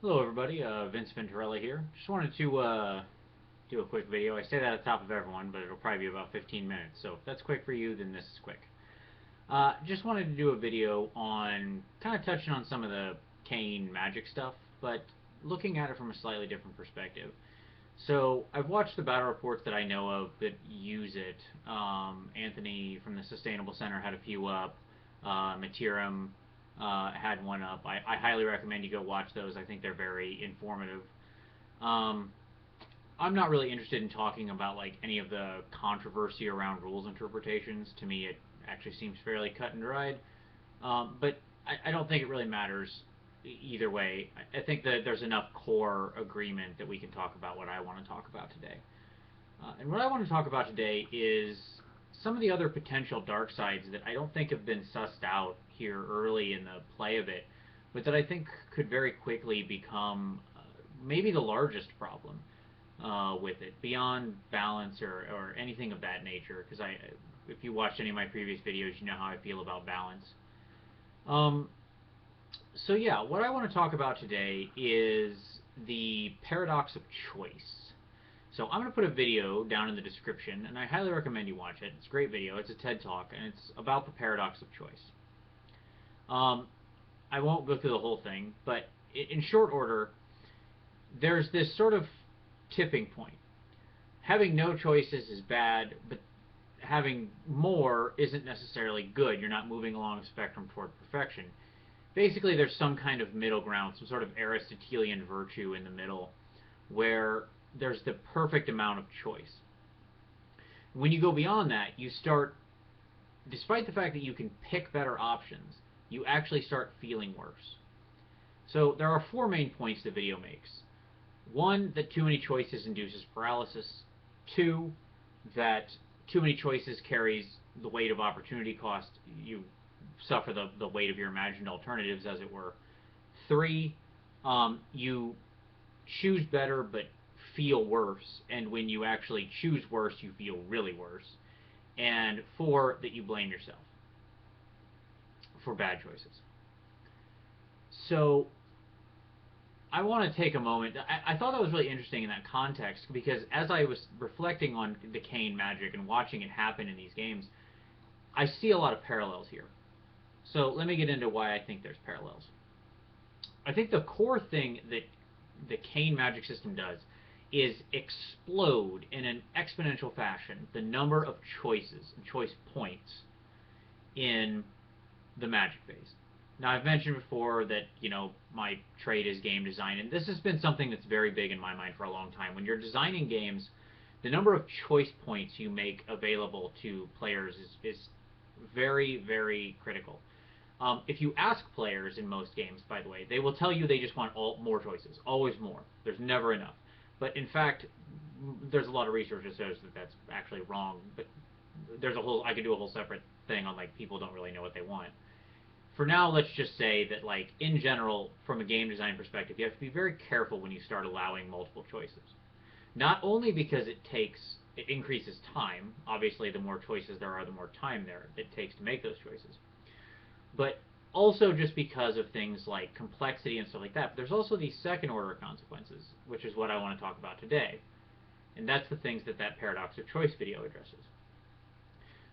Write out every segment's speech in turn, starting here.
Hello everybody, Vince Venturella here. Just wanted to do a quick video. I say that at the top of everyone, but it'll probably be about 15 minutes. So if that's quick for you, then this is quick. Just wanted to do a video on kind of touching on some of the Khaine Magic stuff, but looking at it from a slightly different perspective. So I've watched the battle reports that I know of that use it. Anthony from the Sustainable Center had a few up. Matiram had one up. I highly recommend you go watch those. I think they're very informative. Um, I'm not really interested in talking about like any of the controversy around rules interpretations. To me, it actually seems fairly cut and dried. But I don't think it really matters either way. I think that there's enough core agreement that we can talk about what I want to talk about today. And what I want to talk about today is some of the other potential dark sides that I don't think have been sussed out here early in the play of it, but that I think could very quickly become maybe the largest problem with it, beyond balance or anything of that nature. Because if you watched any of my previous videos, you know how I feel about balance. Um, so yeah, what I want to talk about today is the paradox of choice. So I'm going to put a video down in the description, and I highly recommend you watch it. It's a great video. It's a TED Talk, and it's about the paradox of choice. I won't go through the whole thing, but in short order, there's this sort of tipping point. Having no choices is bad, but having more isn't necessarily good. You're not moving along a spectrum toward perfection. Basically, there's some kind of middle ground, some sort of Aristotelian virtue in the middle, where there's the perfect amount of choice. When you go beyond that, you start, despite the fact that you can pick better options, you actually start feeling worse. So there are four main points the video makes. One, that too many choices induces paralysis. Two, that too many choices carries the weight of opportunity cost. You suffer the weight of your imagined alternatives, as it were. Three, you choose better but feel worse, and when you actually choose worse, you feel really worse. And four, that you blame yourself for bad choices. So I want to take a moment. I thought that was really interesting in that context, because as I was reflecting on the Khaine Magic and watching it happen in these games, I see a lot of parallels here. So let me get into why I think there's parallels. I think the core thing that the Khaine Magic system does is explode in an exponential fashion the number of choices and choice points in the Magic phase. Now, I've mentioned before that, my trade is game design, and this has been something that's very big in my mind for a long time. When you're designing games, the number of choice points you make available to players is very, very critical. If you ask players in most games, by the way, they will tell you they just want more choices, always more. There's never enough. But in fact, there's a lot of research that says that that's actually wrong. But I could do a whole separate thing on like people don't really know what they want. For now, let's just say that like in general, from a game design perspective, you have to be very careful when you start allowing multiple choices. Not only because it increases time. Obviously, the more choices there are, the more time it takes to make those choices. But also just because of things like complexity and stuff like that. But there's also these second order consequences, which is what I want to talk about today. And that's the things that paradox of choice video addresses.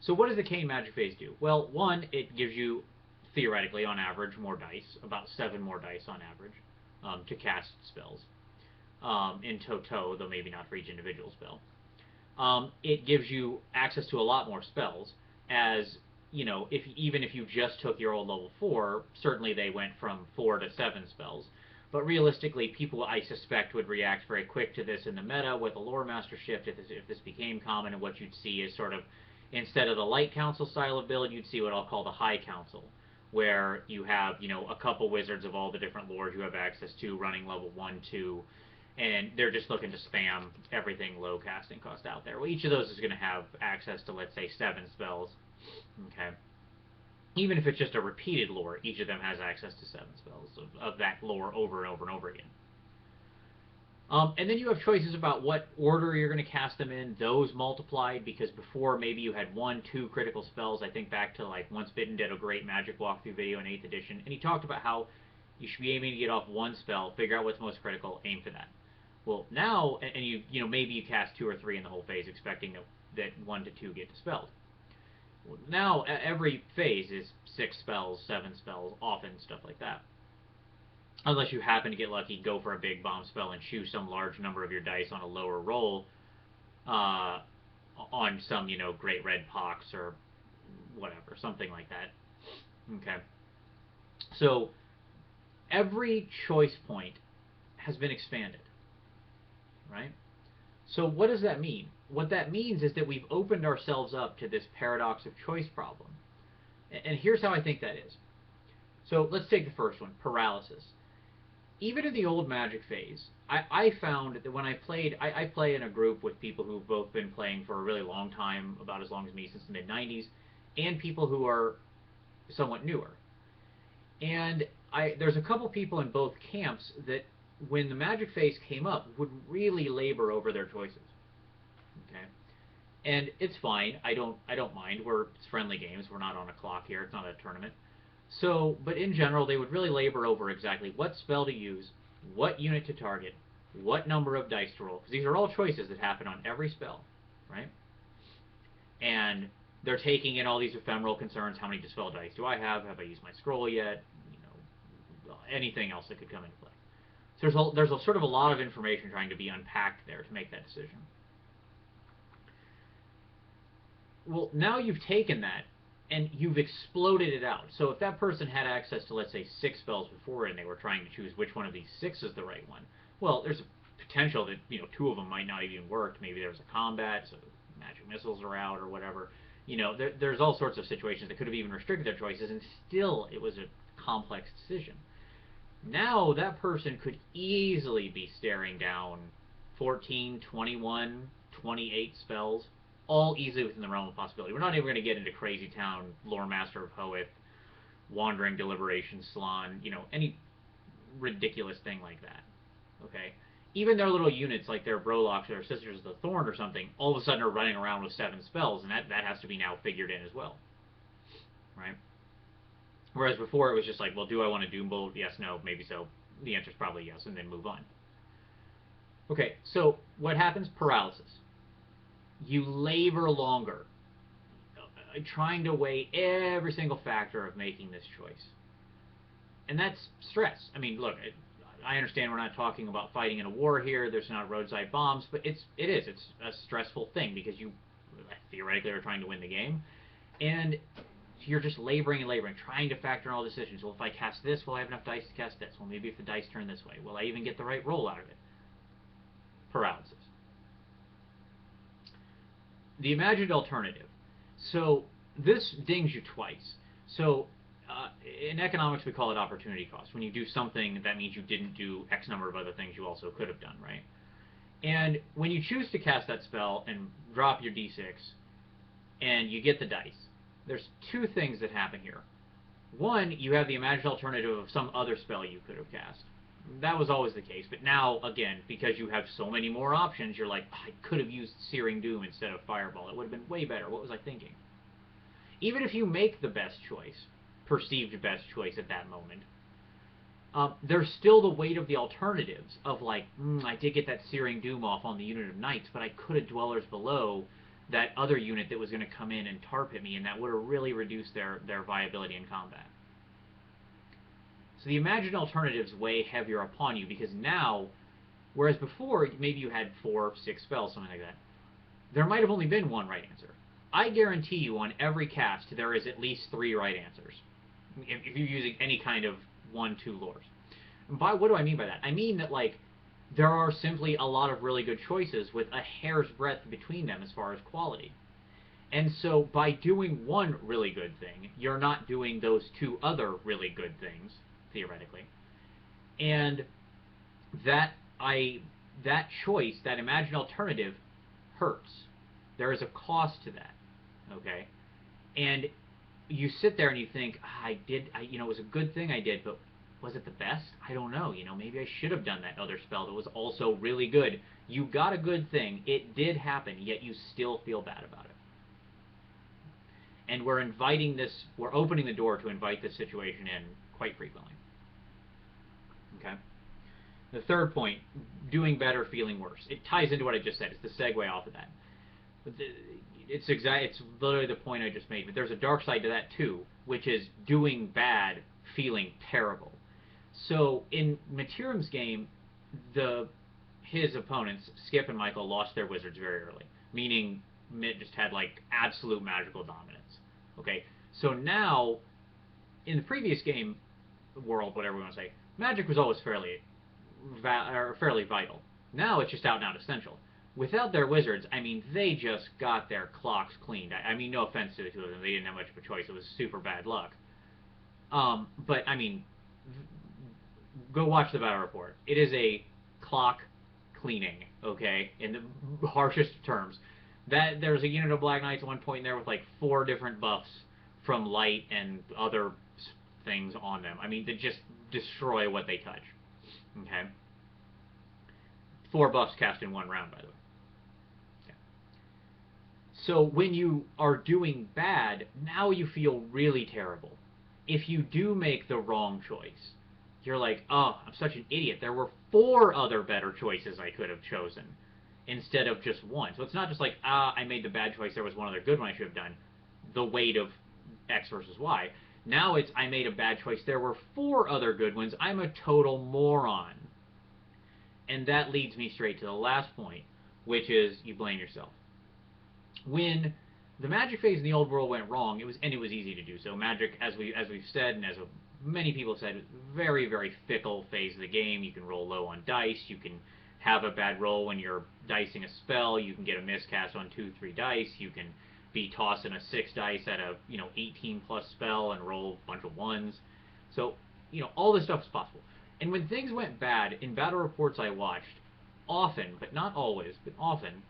So what does the Khaine Magic phase do? Well, one, it gives you, theoretically, on average, more dice, about 7 more dice on average, to cast spells. In toto, though maybe not for each individual spell. It gives you access to a lot more spells, as even if you just took your old level 4, certainly they went from 4 to 7 spells. But realistically, people, I suspect, would react very quick to this in the meta with a Lore Master shift if this became common, and what you'd see is sort of, instead of the Light Council style of build, you'd see what I'll call the High Council, where you have, a couple wizards of all the different lores you have access to running level 1, 2, and they're just looking to spam everything low casting cost out there. Well, each of those is going to have access to, let's say, 7 spells. Okay. Even if it's just a repeated lore, each of them has access to 7 spells of that lore over and over and over again. And then you have choices about what order you're going to cast them in, those multiplied, because before maybe you had 1, 2 critical spells. I think back to like Once Bitten did a great Magic walkthrough video in 8th edition, and he talked about how You should be aiming to get off one spell, figure out what's most critical, aim for that. Well, now, and you know, maybe you cast 2 or 3 in the whole phase, expecting that 1 to 2 get dispelled. Well, now, every phase is 6 spells, 7 spells, often stuff like that. Unless you happen to get lucky, go for a big bomb spell and choose some large number of your dice on a lower roll, on some, you know, Great Red Pox or whatever, something like that. Okay. So, every choice point has been expanded, right? So what does that mean? What that means is that we've opened ourselves up to this paradox of choice problem. And here's how I think that is. So let's take the first one, paralysis. Even in the old Magic phase, I found that when I played, I play in a group with people who've both been playing for a really long time, about as long as me, since the mid-90s, and people who are somewhat newer. And there's a couple people in both camps that, when the Magic phase came up, would really labor over their choices. Okay, and it's fine. I don't mind. It's friendly games. We're not on a clock here. It's not a tournament. So, but in general, they would really labor over exactly what spell to use, what unit to target, what number of dice to roll, because these are all choices that happen on every spell, right? And they're taking in all these ephemeral concerns. How many dispel dice do I have? Have I used my scroll yet? You know, anything else that could come into play. So there's a sort of a lot of information trying to be unpacked there to make that decision. Well, now you've taken that and you've exploded it out. So if that person had access to, let's say, 6 spells before, and they were trying to choose which one of these 6 is the right one, well, there's a potential that, you know, 2 of them might not even work. Maybe there's a combat, so magic missiles are out or whatever. You know, there's all sorts of situations that could have even restricted their choices, and still it was a complex decision. Now that person could easily be staring down 14, 21, 28 spells, all easily within the realm of possibility. We're not even going to get into Crazy Town, Lore Master of Hoeth, Wandering Deliberation, Salon, you know, any ridiculous thing like that. Okay? Even their little units, like their Brolocks or Sisters of the Thorn or something, all of a sudden are running around with 7 spells, and that has to be now figured in as well. Right? Whereas before it was just like, well, do I want to Doom Bolt? Yes, no, maybe so. The answer's probably yes, and then move on. Okay, so what happens? Paralysis. You labor longer, trying to weigh every single factor of making this choice. And that's stress. I mean, look, I understand we're not talking about fighting in a war here. There's not roadside bombs, but it is. It's a stressful thing because you theoretically are trying to win the game. And you're just laboring and laboring, trying to factor in all decisions. Well, if I cast this, will I have enough dice to cast this? Well, maybe if the dice turn this way, will I even get the right roll out of it? Paralysis. The imagined alternative. So this dings you twice. So in economics, we call it opportunity cost. When you do something, that means you didn't do X number of other things you also could have done, right? And when you choose to cast that spell and drop your d6, and you get the dice, there's 2 things that happen here. One, you have the imagined alternative of some other spell you could have cast. That was always the case, but now, again, because you have so many more options, you're like, I could have used Searing Doom instead of Fireball. It would have been way better. What was I thinking? Even if you make the best choice, perceived best choice at that moment, there's still the weight of the alternatives of like, I did get that Searing Doom off on the unit of Knights, but I could have Dwellers Below that other unit that was going to come in and tarp hit me, and that would have really reduced their viability in combat. So the imagined alternatives weigh heavier upon you, because now, whereas before, maybe you had 4, 6 spells, something like that, there might have only been 1 right answer. I guarantee you on every cast there is at least 3 right answers, if you're using any kind of 1-2 lores. And what do I mean by that? I mean that, like, there are simply a lot of really good choices with a hair's breadth between them as far as quality. And so by doing 1 really good thing, you're not doing those 2 other really good things, theoretically. And that choice, that imagined alternative, hurts. There is a cost to that, okay? And you sit there and you think, it was a good thing I did, but was it the best? I don't know. Maybe I should have done that other spell that was also really good. You got a good thing. It did happen, yet you still feel bad about it. And we're opening the door to invite this situation in quite frequently. Okay. The third point, doing better, feeling worse. It ties into what I just said. It's the segue off of that. It's literally the point I just made. But there's a dark side to that too, which is doing bad, feeling terrible. So in Maturim's game, his opponents, Skip and Michael, lost their wizards very early, meaning Mitt just had like absolute magical dominance. Okay, so now in the previous game world, whatever we want to say, magic was always fairly vital. Now it's just out and out essential. Without their wizards, I mean, they just got their clocks cleaned. I mean, no offense to the two of them, they didn't have much of a choice. It was super bad luck. But I mean, go watch the battle report. It is a clock cleaning, okay, in the harshest terms. That there's a unit of Black Knights at one point in there with like 4 different buffs from light and other things on them. I mean, they just destroy what they touch. Okay. 4 buffs cast in 1 round, by the way. Okay. So when you are doing bad, now you feel really terrible. If you do make the wrong choice, you're like, oh, I'm such an idiot. There were 4 other better choices I could have chosen instead of just 1. So it's not just like, I made the bad choice. There was one other good one I should have done. The weight of X versus Y. Now it's, I made a bad choice. There were 4 other good ones. I'm a total moron. And that leads me straight to the last point, which is you blame yourself. When the magic phase in the old world went wrong, it was easy to do so. Magic, as we've said, and as many people have said, very, very fickle phase of the game. You can roll low on dice. You can have a bad roll when you're dicing a spell. You can get a miscast on 2, 3 dice. You can be tossing a 6 dice at a 18 plus spell and roll a bunch of 1s. So all this stuff is possible. And when things went bad in battle reports I watched, often, but not always, but often,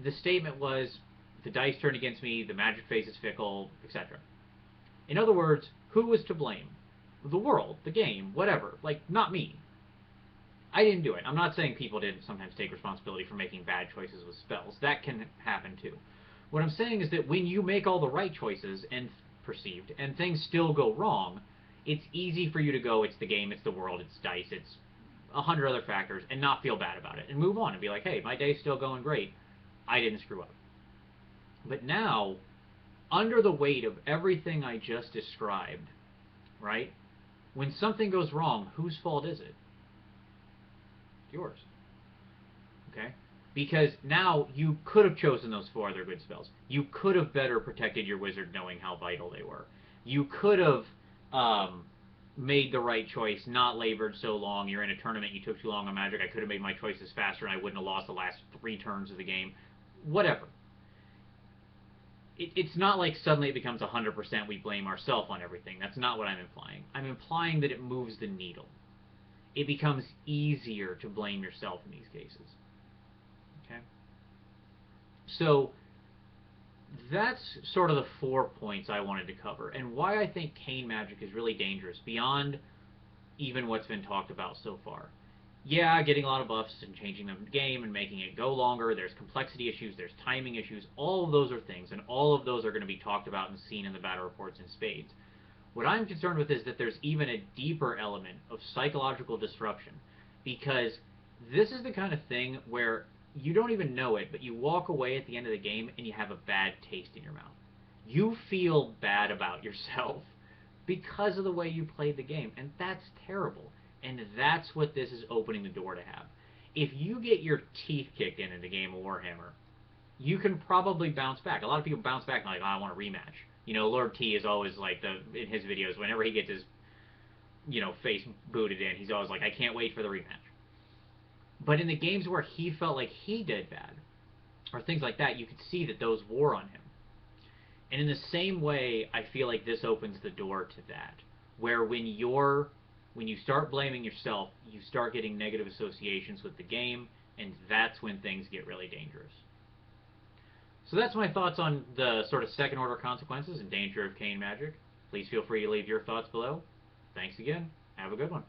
the statement was, the dice turned against me, the magic phase is fickle, etc. In other words, who was to blame? The world, the game, whatever. Like, not me. I didn't do it. I'm not saying people didn't sometimes take responsibility for making bad choices with spells. That can happen too. What I'm saying is that when you make all the right choices, and perceived, and things still go wrong, it's easy for you to go, it's the game, it's the world, it's dice, it's 100 other factors, and not feel bad about it, and move on and be like, hey, my day's still going great. I didn't screw up. But now, under the weight of everything I just described, right, when something goes wrong, whose fault is it? Yours. Okay? Because now you could have chosen those 4 other good spells. You could have better protected your wizard knowing how vital they were. You could have made the right choice, not labored so long. You're in a tournament, you took too long on magic. I could have made my choices faster and I wouldn't have lost the last 3 turns of the game. Whatever. It's not like suddenly it becomes 100% we blame ourselves on everything. That's not what I'm implying. I'm implying that it moves the needle. It becomes easier to blame yourself in these cases. Okay? So that's sort of the 4 points I wanted to cover, and why I think Khaine Magic is really dangerous beyond even what's been talked about so far. Yeah, getting a lot of buffs and changing the game and making it go longer, there's complexity issues, there's timing issues, all of those are things, and all of those are going to be talked about and seen in the battle reports in spades. What I'm concerned with is that there's even a deeper element of psychological disruption, because this is the kind of thing where you don't even know it, but you walk away at the end of the game and you have a bad taste in your mouth. You feel bad about yourself because of the way you played the game, and that's terrible. And that's what this is opening the door to have. If you get your teeth kicked in a game of Warhammer, you can probably bounce back. A lot of people bounce back and like, oh, I want a rematch. Lord T is always like, in his videos, whenever he gets his, face booted in, he's always like, I can't wait for the rematch. But in the games where he felt like he did bad, or things like that, you could see that those wore on him. And in the same way, I feel like this opens the door to that, where when you start blaming yourself, you start getting negative associations with the game, and that's when things get really dangerous. So that's my thoughts on the sort of second order consequences and danger of Khaine Magic. Please feel free to leave your thoughts below. Thanks again. Have a good one.